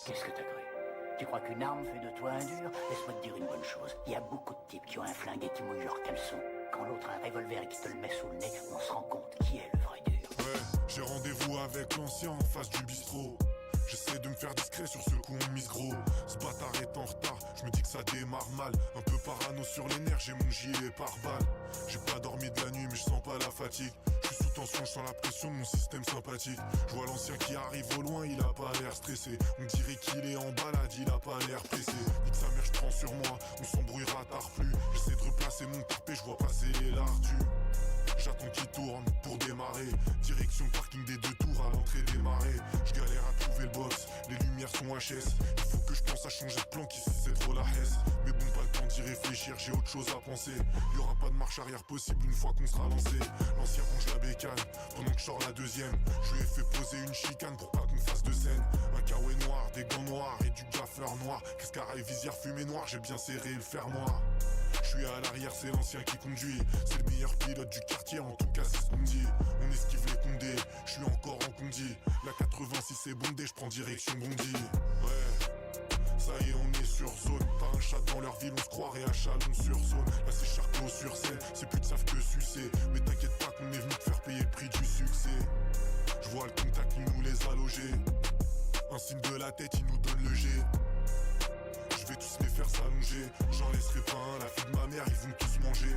Qu'est-ce que t'as cru? Tu crois qu'une arme fait de toi un dur? Laisse-moi te dire une bonne chose. Il y a beaucoup de types qui ont un flingue et qui mouillent leurs caleçons. Quand l'autre a un revolver et qui te le met sous le nez, on se rend compte qui est le vrai dur. Ouais, j'ai rendez-vous avec l'ancien en face du bistrot. J'essaie de me faire discret, sur ce coup on mise gros. Ce bâtard est en retard, je me dis que ça démarre mal. Un peu parano sur les nerfs, j'ai mon gilet par balle. J'ai pas dormi de la nuit mais je sens pas la fatigue. Je suis sous tension, je sens la pression de mon système sympathique. Je vois l'ancien qui arrive au loin, il a pas l'air stressé. On dirait qu'il est en balade, il a pas l'air pressé. Nique sa mère, je prends sur moi, on s'embrouillera tard plus. J'essaie de replacer mon tarpé, je vois passer les lardus. J'attends qu'il tourne pour démarrer. Direction parking des deux tours à l'entrée des marais. Je galère à trouver le box, les lumières sont HS. Il faut que je pense à changer de plan qu'ici c'est trop la hesse. Mais bon, pas le temps d'y réfléchir, j'ai autre chose à penser. Y'aura pas de marche arrière possible une fois qu'on sera lancé. L'ancien range la bécane, pendant que je sors la deuxième. Je lui ai fait poser une chicane pour pas qu'on fasse de scène. Un kawaii noir, des gants noirs et du gaffeur noir. Cascara et visière fumée noire, j'ai bien serré le fermoir. Je suis à l'arrière, c'est l'ancien qui conduit. C'est le meilleur pilote du quartier, en tout cas c'est ce qu'on me dit. On esquive les condés, je suis encore en condi. La 86 est bondée, je prends direction Bondy. Ouais, ça y est on est sur zone. Pas un chat dans leur ville, on se croirait à Chalon-sur-Saône. Là c'est Charcot sur scène, c'est plus de savent que sucer. Mais t'inquiète pas qu'on est venu te faire payer le prix du succès. Je vois le contact, il nous les a logés. Un signe de la tête, il nous donne le jet. Je vais tous les faire s'allonger. J'en laisserai pas un, la fille de ma mère, ils vont tous manger.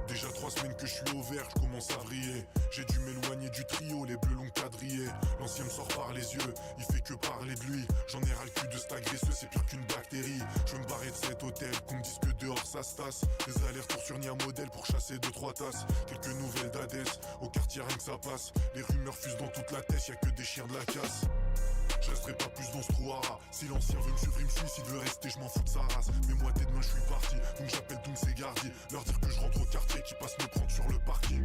Déjà 3 semaines que je suis au vert, je commence à vriller. J'ai dû m'éloigner du trio, les bleus l'ont quadrillé. L'ancien me sort par les yeux, il fait que parler de lui. J'en ai ras le cul de cet agresseux, c'est pire qu'une bactérie. Je veux me barrer de cet hôtel, qu'on me dise que dehors ça se tasse. Des allers-retours sur Nia Modèle pour chasser 2-3 tasses. Quelques nouvelles d'Hadès, au quartier rien que ça passe. Les rumeurs fusent dans toute la tête, y'a que des chiens de la casse. Je resterai pas plus dans ce trou à rat. Si l'ancien veut me suivre, il me suit. S'il veut rester, je m'en fous de sa race. Mais moi, dès demain, je suis parti. Donc j'appelle Doom ses gardiers. Leur dire que je rentre au quartier, qui passe me prendre sur le parking.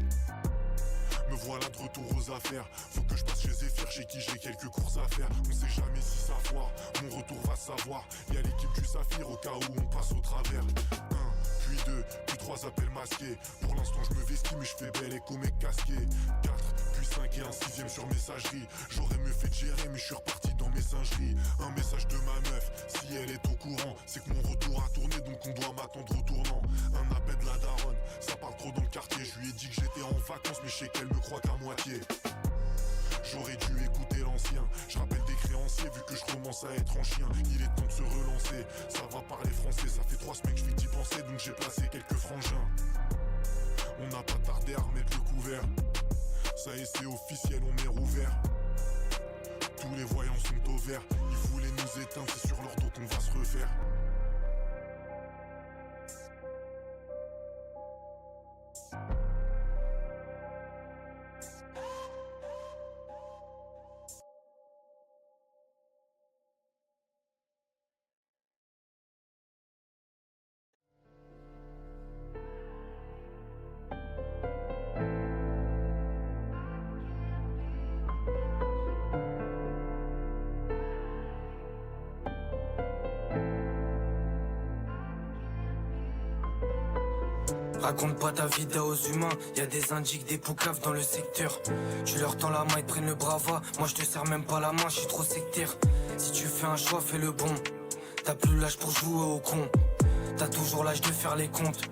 Me voilà de retour aux affaires. Faut que je passe chez Zephyr, chez qui j'ai quelques courses à faire. On sait jamais si ça foire, mon retour va savoir. Y'a l'équipe du Saphir au cas où on passe au travers. 1, puis 2, puis 3 appels masqués. Pour l'instant je me vestis mais je fais bel écho mec casqué. 4, puis 5 et un 6ème sur messagerie. J'aurais mieux fait de gérer mais je suis reparti dans messagerie. Un message de ma meuf, si elle est au courant, c'est que mon retour a tourné donc on doit m'attendre au tournant. Un appel de la daronne, ça parle trop dans le quartier. Je lui ai dit que j'étais en vacances mais je sais qu'elle me croit qu'à moitié. J'aurais dû écouter l'ancien. Je rappelle des créanciers vu que je commence à être en chien. Il est temps de se relancer. Ça va parler français. Ça fait 3 semaines que je vais d'y penser. Donc j'ai placé quelques frangins. On n'a pas tardé à remettre le couvert. Ça y est c'est officiel, on est rouvert. Tous les voyants sont au vert. Ils voulaient nous éteindre, c'est sur leur dos qu'on va se refaire. Raconte pas ta vida aux humains, y'a des indiques, des poucaves dans le secteur. Tu leur tends la main, ils prennent le brava. Moi je te serre même pas la main, je suis trop sectaire. Si tu fais un choix, fais le bon. T'as plus l'âge pour jouer au con. T'as toujours l'âge de faire les comptes.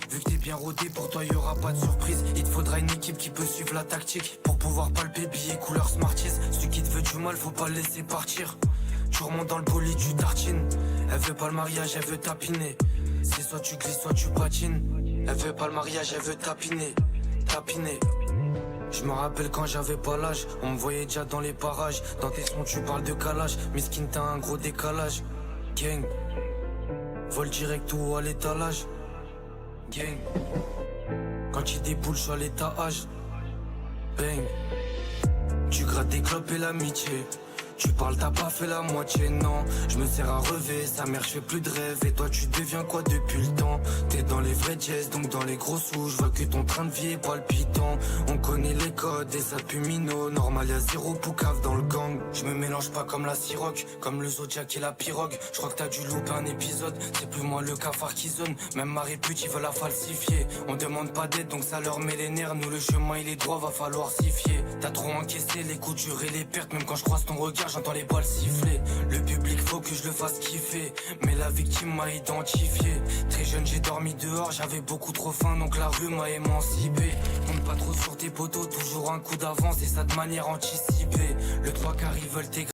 Vu que t'es bien rodé, pour toi y'aura pas de surprise. Il te faudra une équipe qui peut suivre la tactique. Pour pouvoir palper billet couleur Smarties. Celui qui te veut du mal, faut pas le laisser partir. Tu remontes dans le bolide, tu tartines. Elle veut pas le mariage, elle veut tapiner. C'est soit tu glisses, soit tu patines. Elle veut pas le mariage, elle veut tapiner. Tapiner. Je me rappelle quand j'avais pas l'âge. On me voyait déjà dans les parages. Dans tes sons tu parles de calage. Miskin t'as un gros décalage. Gang. Vol direct ou à l'étalage. Gang. Quand il déboule, je suis à l'étage. Bang. Tu grattes des clopes et l'amitié. Tu parles, t'as pas fait la moitié, non. Je me sers à rêver, sa mère, je fais plus de rêve. Et toi, tu deviens quoi depuis le temps? T'es dans les vrais jazz, donc dans les gros sous. Je vois que ton train de vie est palpitant. On connaît les codes et ça pue minot. Normal, y'a zéro poucave dans le gang. Je me mélange pas comme la Ciroc, comme le Zodiac et la pirogue. Je crois que t'as dû louper un épisode. C'est plus moi le cafard qui zone. Même ma répute, ils veulent la falsifier. On demande pas d'aide, donc ça leur met les nerfs. Nous, le chemin, il est droit, va falloir s'y fier. T'as trop encaissé les coups durs et les pertes. Même quand je croise ton regard, j'entends les balles siffler. Le public faut que je le fasse kiffer, mais la victime m'a identifié. Très jeune j'ai dormi dehors, j'avais beaucoup trop faim, donc la rue m'a émancipé. Compte pas trop sur tes poteaux, toujours un coup d'avance et ça de manière anticipée. Le 3 quarts ils veulent t'égrer.